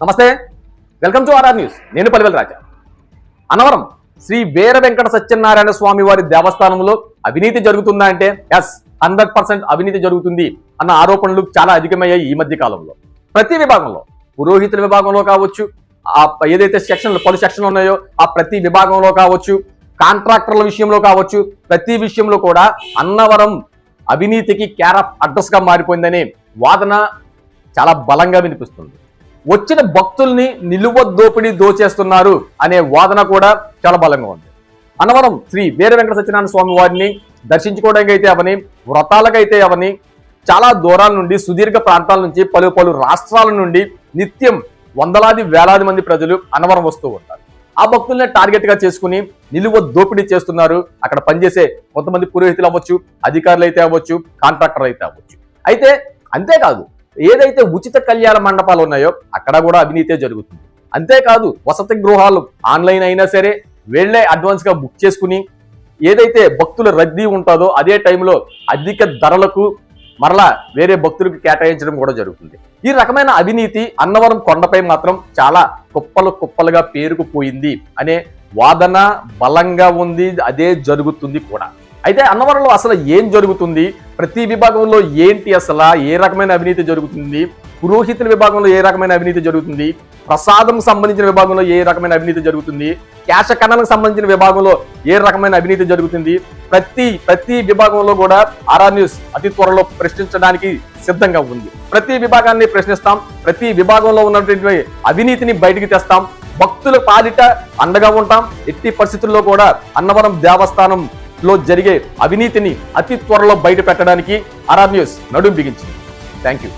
నమస్తే, welcome to RR news. నేను పల్లివేల రాజా. అన్నవరం శ్రీ వీర వెంకట సత్యనారాయణ స్వామి వారి దేవస్థానంలో అవినీతి జరుగుతుందా అంటే ఎస్, 100% అవినీతి జరుగుతుంది అన్న ఆరోపణలు చాలా అధికమయ్యాయి ఈ మధ్య కాలంలో. ప్రతి విభాగంలో, పురోహితుల విభాగంలో కావచ్చు, ఏదైతే పలు సెక్షన్లు ఉన్నాయో ఆ ప్రతి విభాగంలో కావచ్చు, కాంట్రాక్టర్ల విషయంలో కావచ్చు, ప్రతి విషయంలో కూడా అన్నవరం అవినీతికి కేర్ ఆఫ్ అడ్రస్ గా మారిపోయిందనే వాదన చాలా బలంగా వినిపిస్తుంది. వచ్చిన భక్తుల్ని నిలువ దోపిడీ దోచేస్తున్నారు అనే వాదన కూడా చాలా బలంగా ఉంది. అన్నవరం శ్రీ వీర వెంకట సత్యనారాయణ స్వామి వారిని దర్శించుకోవడానికి అయితే అవని, వ్రతాలకైతే అవని, చాలా దూరాల నుండి, సుదీర్ఘ ప్రాంతాల నుంచి, పలు రాష్ట్రాల నుండి నిత్యం వందలాది వేలాది మంది ప్రజలు అన్నవరం వస్తూ ఉంటారు. ఆ భక్తుల్ని టార్గెట్ గా చేసుకుని నిలువ దోపిడీ చేస్తున్నారు. అక్కడ పనిచేసే కొంతమంది పురోహితులు అవ్వచ్చు, అధికారులు అయితే అవ్వచ్చు, కాంట్రాక్టర్లు అయితే అవ్వచ్చు. అయితే అంతేకాదు, ఏదైతే ఉచిత కళ్యాణ మండపాలు ఉన్నాయో అక్కడ కూడా అవినీతే జరుగుతుంది. అంతేకాదు, వసతి గృహాలు ఆన్లైన్ అయినా సరే వీళ్లే అడ్వాన్స్ గా బుక్ చేసుకుని ఏదైతే భక్తుల రద్దీ ఉంటుందో అదే టైంలో అధిక ధరలకు మరలా వేరే భక్తులకు కేటాయించడం కూడా జరుగుతుంది. ఈ రకమైన అవినీతి అన్నవరం కొండపై మాత్రం చాలా కుప్పలుగా పేరుకుపోయింది అనే వాదన బలంగా ఉంది. అదే జరుగుతుంది కూడా. అయితే అన్నవరంలో అసలు ఏం జరుగుతుంది, ప్రతి విభాగంలో ఏంటి, అసలు ఏ రకమైన అవినీతి జరుగుతుంది, పురోహితుల విభాగంలో ఏ రకమైన అవినీతి జరుగుతుంది, ప్రసాదం సంబంధించిన విభాగంలో ఏ రకమైన అవినీతి జరుగుతుంది, క్యాష కణాలకు సంబంధించిన విభాగంలో ఏ రకమైన అవినీతి జరుగుతుంది, ప్రతి విభాగంలో కూడా ఆర్ఆర్ న్యూస్ అతి త్వరలో ప్రశ్నించడానికి సిద్ధంగా ఉంది. ప్రతి విభాగాన్ని ప్రశ్నిస్తాం, ప్రతి విభాగంలో ఉన్నటువంటి అవినీతిని బయటికి తెస్తాం, భక్తుల పాలిట అండగా ఉంటాం. ఎట్టి పరిస్థితుల్లో కూడా అన్నవరం దేవస్థానం లో జరిగే అవినీతిని అతి త్వరలో బయట పెట్టడానికి ఆర్ఆర్ న్యూస్ నడుం బిగించింది. Thank you.